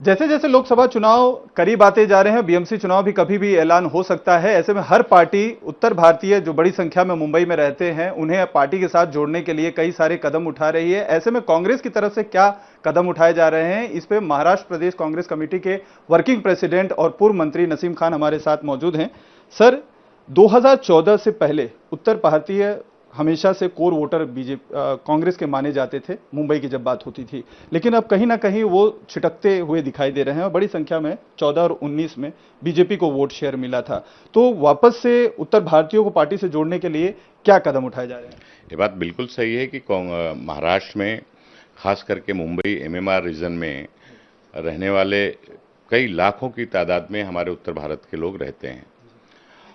जैसे जैसे लोकसभा चुनाव करीब आते जा रहे हैं, बीएमसी चुनाव भी कभी भी ऐलान हो सकता है। ऐसे में हर पार्टी उत्तर भारतीय जो बड़ी संख्या में मुंबई में रहते हैं, उन्हें पार्टी के साथ जोड़ने के लिए कई सारे कदम उठा रही है। ऐसे में कांग्रेस की तरफ से क्या कदम उठाए जा रहे हैं, इस पे महाराष्ट्र प्रदेश कांग्रेस कमेटी के वर्किंग प्रेसिडेंट और पूर्व मंत्री नसीम खान हमारे साथ मौजूद हैं। सर, 2014 से पहले उत्तर भारतीय हमेशा से कोर वोटर बीजेपी कांग्रेस के माने जाते थे, मुंबई की जब बात होती थी। लेकिन अब कहीं ना कहीं वो छिटकते हुए दिखाई दे रहे हैं और बड़ी संख्या में 14 और 19 में बीजेपी को वोट शेयर मिला था। तो वापस से उत्तर भारतीयों को पार्टी से जोड़ने के लिए क्या कदम उठाए जा रहे हैं? ये बात बिल्कुल सही है कि महाराष्ट्र में, खास करके मुंबई एमएमआर रीजन में रहने वाले कई लाखों की तादाद में हमारे उत्तर भारत के लोग रहते हैं।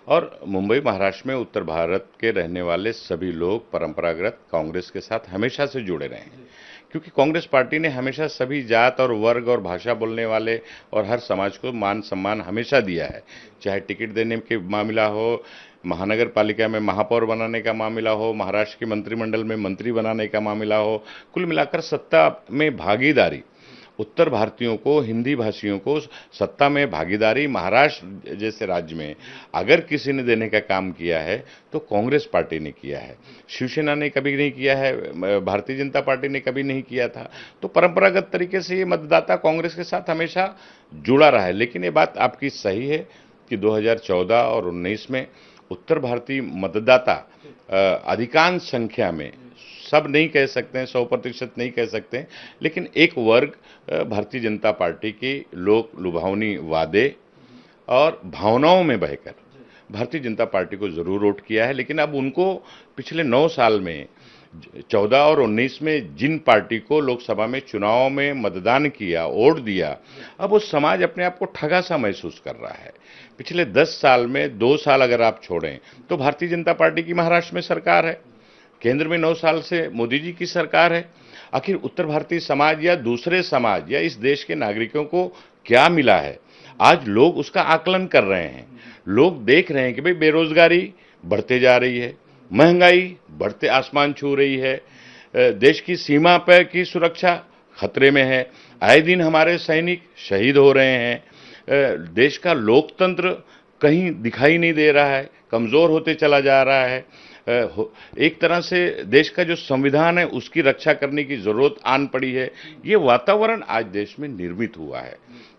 और मुंबई महाराष्ट्र में उत्तर भारत के रहने वाले सभी लोग परंपरागत कांग्रेस के साथ हमेशा से जुड़े रहे हैं, क्योंकि कांग्रेस पार्टी ने हमेशा सभी जात और वर्ग और भाषा बोलने वाले और हर समाज को मान सम्मान हमेशा दिया है। चाहे टिकट देने के मामला हो, महानगर पालिका में महापौर बनाने का मामला हो, महाराष्ट्र के मंत्रिमंडल में मंत्री बनाने का मामला हो, कुल मिलाकर सत्ता में भागीदारी, उत्तर भारतीयों को, हिंदी भाषियों को सत्ता में भागीदारी महाराष्ट्र जैसे राज्य में अगर किसी ने देने का काम किया है तो कांग्रेस पार्टी ने किया है। शिवसेना ने कभी नहीं किया है, भारतीय जनता पार्टी ने कभी नहीं किया था। तो परंपरागत तरीके से ये मतदाता कांग्रेस के साथ हमेशा जुड़ा रहा है। लेकिन ये बात आपकी सही है कि 2014 और 19 में उत्तर भारतीय मतदाता अधिकांश संख्या में, सब नहीं कह सकते हैं, 100% नहीं कह सकते हैं, लेकिन एक वर्ग भारतीय जनता पार्टी की लोक लुभावनी वादे और भावनाओं में बहकर भारतीय जनता पार्टी को जरूर वोट किया है। लेकिन अब उनको पिछले 9 साल में 14 और 19 में जिन पार्टी को लोकसभा में चुनाव में मतदान किया, वोट दिया, अब वो समाज अपने आप को ठगा सा महसूस कर रहा है। पिछले 10 साल में 2 साल अगर आप छोड़ें तो भारतीय जनता पार्टी की महाराष्ट्र में सरकार है, केंद्र में 9 साल से मोदी जी की सरकार है। आखिर उत्तर भारतीय समाज या दूसरे समाज या इस देश के नागरिकों को क्या मिला है, आज लोग उसका आकलन कर रहे हैं। लोग देख रहे हैं कि भाई बेरोजगारी बढ़ते जा रही है, महंगाई बढ़ते आसमान छू रही है, देश की सीमा पर की सुरक्षा खतरे में है, आए दिन हमारे सैनिक शहीद हो रहे हैं, देश का लोकतंत्र कहीं दिखाई नहीं दे रहा है, कमजोर होते चला जा रहा है। एक तरह से देश का जो संविधान है उसकी रक्षा करने की जरूरत आन पड़ी है। ये वातावरण आज देश में निर्मित हुआ है।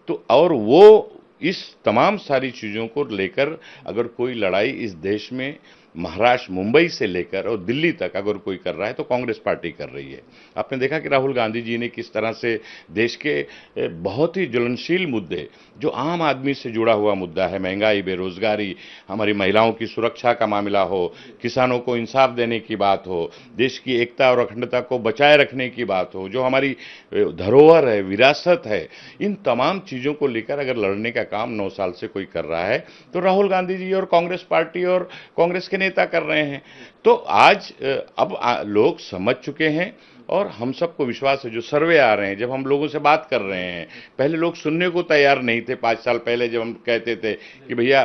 तो और वो इस तमाम सारी चीजों को लेकर अगर कोई लड़ाई इस देश में महाराष्ट्र, मुंबई से लेकर और दिल्ली तक अगर कोई कर रहा है तो कांग्रेस पार्टी कर रही है। आपने देखा कि राहुल गांधी जी ने किस तरह से देश के बहुत ही ज्वलनशील मुद्दे, जो आम आदमी से जुड़ा हुआ मुद्दा है, महंगाई, बेरोजगारी, हमारी महिलाओं की सुरक्षा का मामला हो, किसानों को इंसाफ देने की बात हो, देश की एकता और अखंडता को बचाए रखने की बात हो, जो हमारी धरोहर है, विरासत है, इन तमाम चीजों को लेकर अगर लड़ने का काम 9 साल से कोई कर रहा है तो राहुल गांधी जी और कांग्रेस पार्टी और कांग्रेस के नेता कर रहे हैं। तो आज अब लोग समझ चुके हैं और हम सबको विश्वास है, जो सर्वे आ रहे हैं, जब हम लोगों से बात कर रहे हैं, पहले लोग सुनने को तैयार नहीं थे। 5 साल पहले जब हम कहते थे कि भैया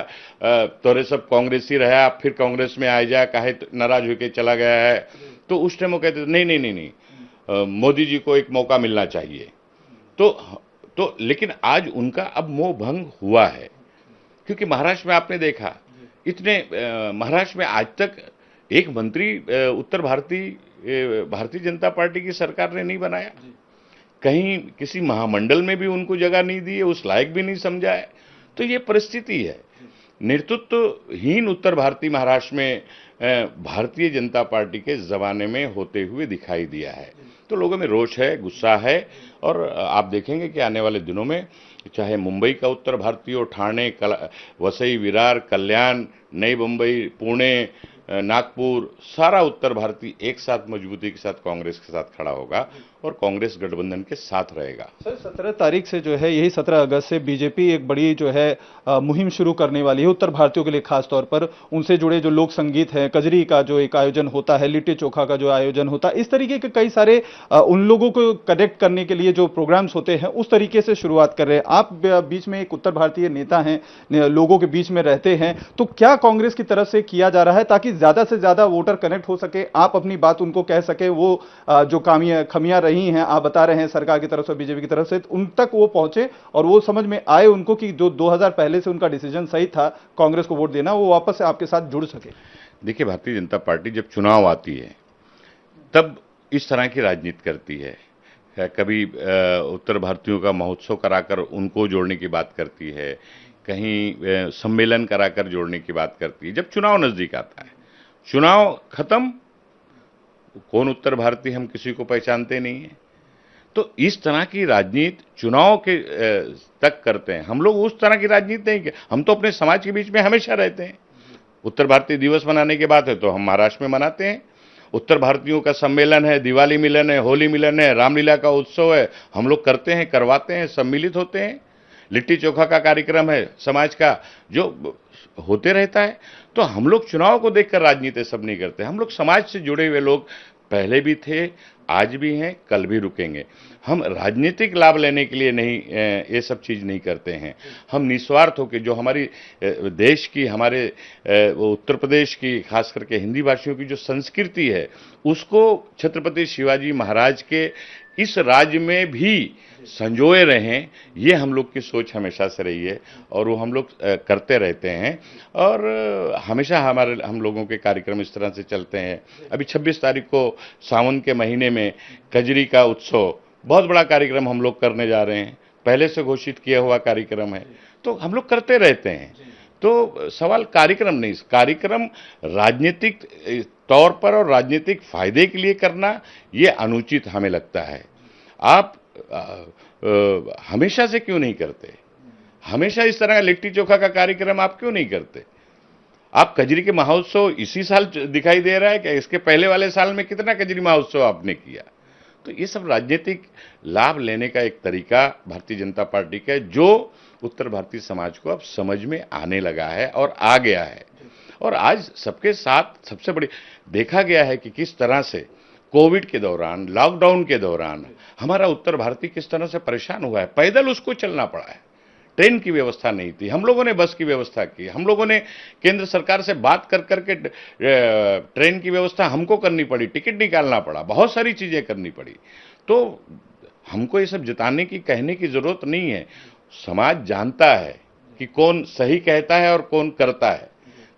तोरे सब कांग्रेसी रहा, फिर कांग्रेस में आ जा, काहे नाराज होकर चला गया है, तो उस टाइम वो कहते थे नहीं नहीं नहीं नहीं, मोदी जी को एक मौका मिलना चाहिए। तो लेकिन आज उनका अब मोह भंग हुआ है, क्योंकि महाराष्ट्र में आपने देखा, इतने महाराष्ट्र में आज तक एक मंत्री उत्तर भारतीय जनता पार्टी की सरकार ने नहीं बनाया, कहीं किसी महामंडल में भी उनको जगह नहीं दी है, उस लायक भी नहीं समझा है। तो ये परिस्थिति है। नेतृत्वहीन उत्तर भारतीय महाराष्ट्र में भारतीय जनता पार्टी के जमाने में होते हुए दिखाई दिया है। तो लोगों में रोष है, गुस्सा है, और आप देखेंगे कि आने वाले दिनों में चाहे मुंबई का उत्तर भारतीय हो, ठाणे, वसई, विरार, कल्याण, नई मुंबई, पुणे, नागपुर, सारा उत्तर भारतीय एक साथ मजबूती के साथ कांग्रेस के साथ खड़ा होगा और कांग्रेस गठबंधन के साथ रहेगा। सर, 17 तारीख से जो है, यही 17 अगस्त से बीजेपी एक बड़ी जो है मुहिम शुरू करने वाली है उत्तर भारतीयों के लिए, खास तौर पर उनसे जुड़े जो लोक संगीत है, कजरी का जो एक आयोजन होता है, लिट्टी चोखा का जो आयोजन होता है, इस तरीके के कई सारे उन लोगों को कनेक्ट करने के लिए जो प्रोग्राम्स होते हैं उस तरीके से शुरुआत कर रहे हैं। आप बीच में एक उत्तर भारतीय नेता हैं, लोगों के बीच में रहते हैं, तो क्या कांग्रेस की तरफ से किया जा रहा है ताकि ज्यादा से ज्यादा वोटर कनेक्ट हो सके, आप अपनी बात उनको कह सके, वो जो खमियां रही हैं, आप बता रहे हैं सरकार की तरफ से, बीजेपी की तरफ से, उन तक वो पहुंचे और वो समझ में आए उनको कि जो 2000 पहले से उनका डिसीजन सही था कांग्रेस को वोट देना, वो वापस से आपके साथ जुड़ सके? देखिए, भारतीय जनता पार्टी जब चुनाव आती है तब इस तरह की राजनीति करती है। कभी उत्तर भारतीयों का महोत्सव कराकर उनको जोड़ने की बात करती है, कहीं सम्मेलन कराकर जोड़ने की बात करती है। जब चुनाव नजदीक आता है, चुनाव खत्म, कौन उत्तर भारतीय हम किसी को पहचानते नहीं है। तो इस तरह की राजनीति चुनाव के तक करते हैं। हम लोग उस तरह की राजनीति नहीं, हम तो अपने समाज के बीच में हमेशा रहते हैं। उत्तर भारतीय दिवस मनाने की बात है तो हम महाराष्ट्र में मनाते हैं। उत्तर भारतीयों का सम्मेलन है, दिवाली मिलन है, होली मिलन है, रामलीला का उत्सव है, हम लोग करते हैं, करवाते हैं, सम्मिलित होते हैं। लिट्टी चोखा का कार्यक्रम है समाज का, जो होते रहता है। तो हम लोग चुनाव को देखकर राजनीति सब नहीं करते। हम लोग समाज से जुड़े हुए लोग पहले भी थे, आज भी हैं, कल भी रुकेंगे। हम राजनीतिक लाभ लेने के लिए नहीं ये सब चीज़ नहीं करते हैं। हम निस्वार्थ होकर जो हमारी देश की, हमारे उत्तर प्रदेश की, खास करके हिंदी भाषियों की जो संस्कृति है, उसको छत्रपति शिवाजी महाराज के इस राज्य में भी संजोए रहें, ये हम लोग की सोच हमेशा से रही है और वो हम लोग करते रहते हैं। और हमेशा हम लोगों के कार्यक्रम इस तरह से चलते हैं। अभी 26 तारीख को सावन के महीने में कजरी का उत्सव, बहुत बड़ा कार्यक्रम हम लोग करने जा रहे हैं, पहले से घोषित किया हुआ कार्यक्रम है। तो हम लोग करते रहते हैं। तो सवाल कार्यक्रम नहीं, कार्यक्रम राजनीतिक तौर पर और राजनीतिक फायदे के लिए करना ये अनुचित हमें लगता है। आप हमेशा से क्यों नहीं करते? हमेशा इस तरह का लिट्टी चोखा का कार्यक्रम आप क्यों नहीं करते? आप कजरी के महोत्सव इसी साल दिखाई दे रहा है क्या? इसके पहले वाले साल में कितना कजरी महोत्सव आपने किया? तो ये सब राजनीतिक लाभ लेने का एक तरीका भारतीय जनता पार्टी का है, जो उत्तर भारतीय समाज को अब समझ में आने लगा है और आ गया है। और आज सबके साथ सबसे बड़ी देखा गया है कि किस तरह से कोविड के दौरान, लॉकडाउन के दौरान हमारा उत्तर भारतीय किस तरह से परेशान हुआ है। पैदल उसको चलना पड़ा है, ट्रेन की व्यवस्था नहीं थी, हम लोगों ने बस की व्यवस्था की, हम लोगों ने केंद्र सरकार से बात कर करके ट्रेन की व्यवस्था हमको करनी पड़ी, टिकट निकालना पड़ा, बहुत सारी चीजें करनी पड़ी। तो हमको ये सब जताने की, कहने की जरूरत नहीं है। समाज जानता है कि कौन सही कहता है और कौन करता है।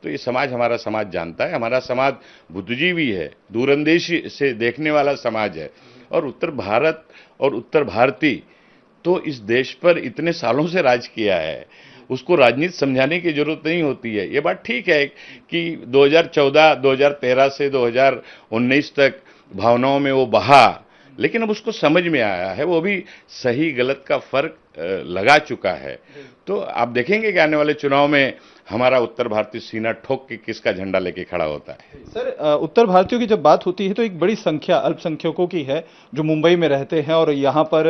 तो ये समाज, हमारा समाज जानता है। हमारा समाज बुद्धिजीवी है, दूरंदेशी से देखने वाला समाज है। और उत्तर भारत और उत्तर भारतीय तो इस देश पर इतने सालों से राज किया है, उसको राजनीति समझाने की जरूरत नहीं होती है। ये बात ठीक है कि 2014, 2013 से 2019 तक भावनाओं में वो बहा, लेकिन अब उसको समझ में आया है, वो भी सही गलत का फर्क लगा चुका है। तो आप देखेंगे कि आने वाले चुनाव में हमारा उत्तर भारतीय सीना ठोक के किसका झंडा लेके खड़ा होता है। सर, उत्तर भारतीयों की जब बात होती है तो एक बड़ी संख्या अल्पसंख्यकों की है जो मुंबई में रहते हैं और यहाँ पर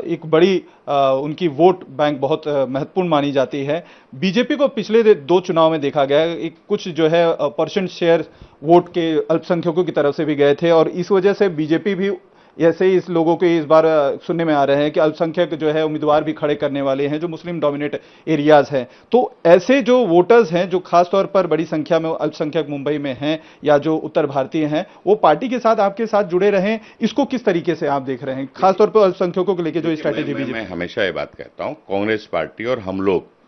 एक बड़ी उनकी वोट बैंक बहुत महत्वपूर्ण मानी जाती है। बीजेपी को पिछले 2 चुनाव में देखा गया, एक कुछ जो है परसेंट शेयर वोट के अल्पसंख्यकों की तरफ से भी गए थे और इस वजह से बीजेपी भी ऐसे ही इस लोगों के इस बार सुनने में आ रहे हैं कि अल्पसंख्यक जो है उम्मीदवार भी खड़े करने वाले हैं जो मुस्लिम डोमिनेट एरियाज हैं। तो ऐसे जो वोटर्स हैं जो खासतौर पर बड़ी संख्या में अल्पसंख्यक मुंबई में हैं या जो उत्तर भारतीय हैं, वो पार्टी के साथ आपके साथ जुड़े रहें, इसको किस तरीके से आप देख रहे हैं, खासतौर पर अल्पसंख्यकों को लेकर जो स्ट्रैटेजी बीजेपी? मैं हमेशा ये बात कहता हूँ, कांग्रेस पार्टी और हम लोग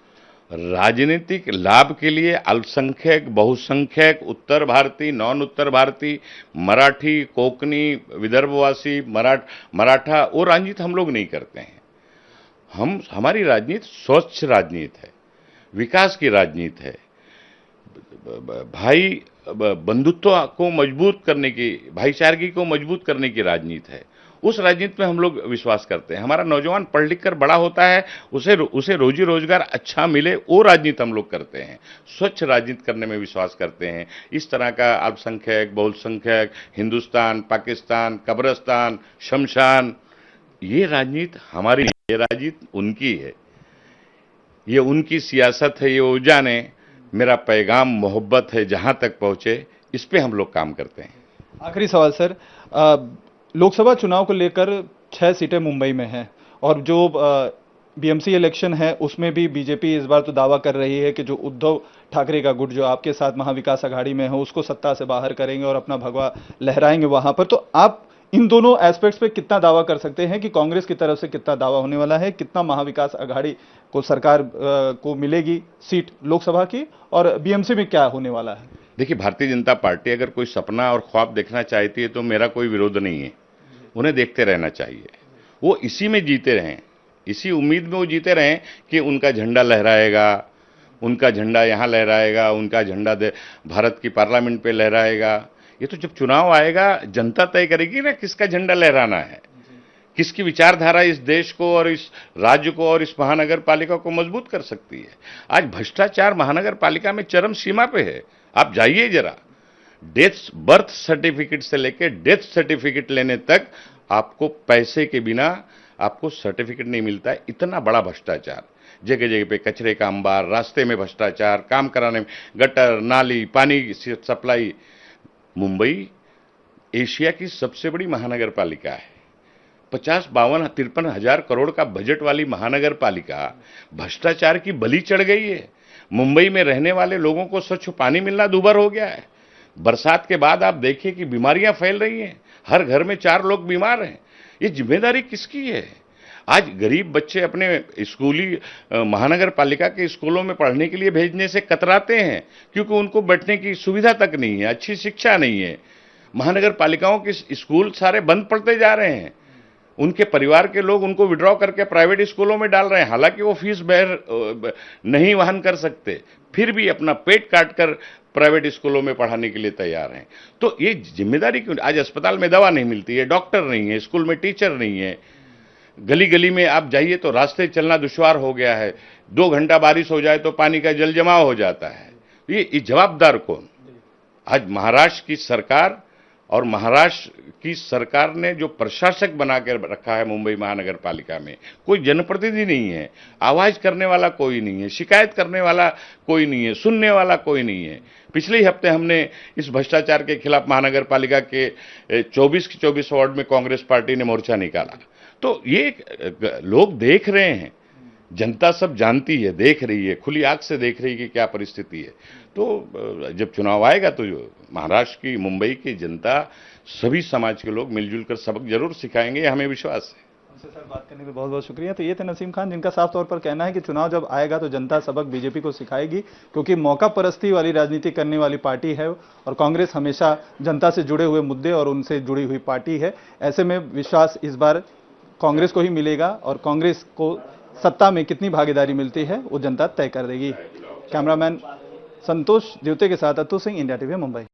राजनीतिक लाभ के लिए अल्पसंख्यक, बहुसंख्यक, उत्तर भारतीय, नॉन उत्तर भारतीय, मराठी, कोंकणी, विदर्भवासी, मराठा, वो राजनीति हम लोग नहीं करते हैं। हमारी राजनीति स्वच्छ राजनीति है, विकास की राजनीति है, भाई बंधुत्व को मजबूत करने की, भाईचारगी को मजबूत करने की राजनीति है। उस राजनीति में हम लोग विश्वास करते हैं। हमारा नौजवान पढ़ लिख कर बड़ा होता है, उसे रोजी रोजगार अच्छा मिले, वो राजनीति हम लोग करते हैं। स्वच्छ राजनीति करने में विश्वास करते हैं। इस तरह का अल्पसंख्यक, बहुसंख्यक, हिंदुस्तान, पाकिस्तान, कब्रिस्तान, शमशान, ये राजनीति हमारी, ये राजनीति उनकी है, ये उनकी सियासत है, ये वो जाने। मेरा पैगाम मोहब्बत है, जहां तक पहुंचे, इस पे हम लोग काम करते हैं। आखिरी सवाल सर, लोकसभा चुनाव को लेकर 6 सीटें मुंबई में हैं और जो बीएमसी इलेक्शन है उसमें भी बीजेपी इस बार तो दावा कर रही है कि जो उद्धव ठाकरे का गुट जो आपके साथ महाविकास आघाड़ी में है उसको सत्ता से बाहर करेंगे और अपना भगवा लहराएंगे वहां पर। तो आप इन दोनों एस्पेक्ट्स पे कितना दावा कर सकते हैं कि कांग्रेस की तरफ से कितना दावा होने वाला है, कितना महाविकास अघाड़ी को सरकार को मिलेगी सीट लोकसभा की, और बीएमसी में क्या होने वाला है? देखिए, भारतीय जनता पार्टी अगर कोई सपना और ख्वाब देखना चाहती है तो मेरा कोई विरोध नहीं है, उन्हें देखते रहना चाहिए। वो इसी में जीते रहें, इसी उम्मीद में वो जीते रहें कि उनका झंडा लहराएगा, उनका झंडा यहाँ लहराएगा, उनका झंडा भारत की पार्लियामेंट पे लहराएगा। ये तो जब चुनाव आएगा जनता तय करेगी ना किसका झंडा लहराना है, किसकी विचारधारा इस देश को और इस राज्य को और इस महानगर पालिका को मजबूत कर सकती है। आज भ्रष्टाचार महानगर पालिका में चरम सीमा पे है। आप जाइए जरा, बर्थ सर्टिफिकेट से लेकर डेथ सर्टिफिकेट लेने तक आपको पैसे के बिना आपको सर्टिफिकेट नहीं मिलता है। इतना बड़ा भ्रष्टाचार, जगह जगह पे कचरे का अंबार, रास्ते में भ्रष्टाचार, काम कराने में गटर, नाली, पानी की सप्लाई। मुंबई एशिया की सबसे बड़ी महानगर पालिका है। 50-52-53 हजार करोड़ का बजट वाली महानगर पालिका भ्रष्टाचार की बलि चढ़ गई है। मुंबई में रहने वाले लोगों को स्वच्छ पानी मिलना दूभर हो गया है। बरसात के बाद आप देखिए कि बीमारियां फैल रही हैं, हर घर में 4 लोग बीमार हैं। ये जिम्मेदारी किसकी है? आज गरीब बच्चे अपने स्कूली महानगर पालिका के स्कूलों में पढ़ने के लिए भेजने से कतराते हैं, क्योंकि उनको बैठने की सुविधा तक नहीं है, अच्छी शिक्षा नहीं है। महानगर पालिकाओं के स्कूल सारे बंद पड़ते जा रहे हैं। उनके परिवार के लोग उनको विड्रॉ करके प्राइवेट स्कूलों में डाल रहे हैं, हालांकि वो फीस नहीं वहन कर सकते, फिर भी अपना पेट काट कर प्राइवेट स्कूलों में पढ़ाने के लिए तैयार हैं। तो ये जिम्मेदारी क्यों? आज अस्पताल में दवा नहीं मिलती है, डॉक्टर नहीं है, स्कूल में टीचर नहीं है, गली गली में आप जाइए तो रास्ते चलना दुश्वार हो गया है। 2 घंटा बारिश हो जाए तो पानी का जल जमाव हो जाता है। ये जवाबदार कौन? आज महाराष्ट्र की सरकार और महाराष्ट्र की सरकार ने जो प्रशासक बना कर रखा है मुंबई महानगर पालिका में, कोई जनप्रतिनिधि नहीं है, आवाज करने वाला कोई नहीं है, शिकायत करने वाला कोई नहीं है, सुनने वाला कोई नहीं है। पिछले ही हफ्ते हमने इस भ्रष्टाचार के खिलाफ महानगर पालिका के 24 के 24 वार्ड में कांग्रेस पार्टी ने मोर्चा निकाला। तो ये लोग देख रहे हैं, जनता सब जानती है, देख रही है, खुली आंख से देख रही है कि क्या परिस्थिति है। तो जब चुनाव आएगा तो महाराष्ट्र की, मुंबई की जनता, सभी समाज के लोग मिलजुल कर सबक जरूर सिखाएंगे, हमें विश्वास है। सर, बात करने के लिए बहुत बहुत शुक्रिया। तो ये थे नसीम खान, जिनका साफ तौर पर कहना है कि चुनाव जब आएगा तो जनता सबक बीजेपी को सिखाएगी, क्योंकि मौका परस्ती वाली राजनीति करने वाली पार्टी है और कांग्रेस हमेशा जनता से जुड़े हुए मुद्दे और उनसे जुड़ी हुई पार्टी है। ऐसे में विश्वास इस बार कांग्रेस को ही मिलेगा और कांग्रेस को सत्ता में कितनी भागीदारी मिलती है वो जनता तय कर देगी। कैमरामैन संतोष द्योते के साथ अतुल सिंह, इंडिया टीवी, मुंबई।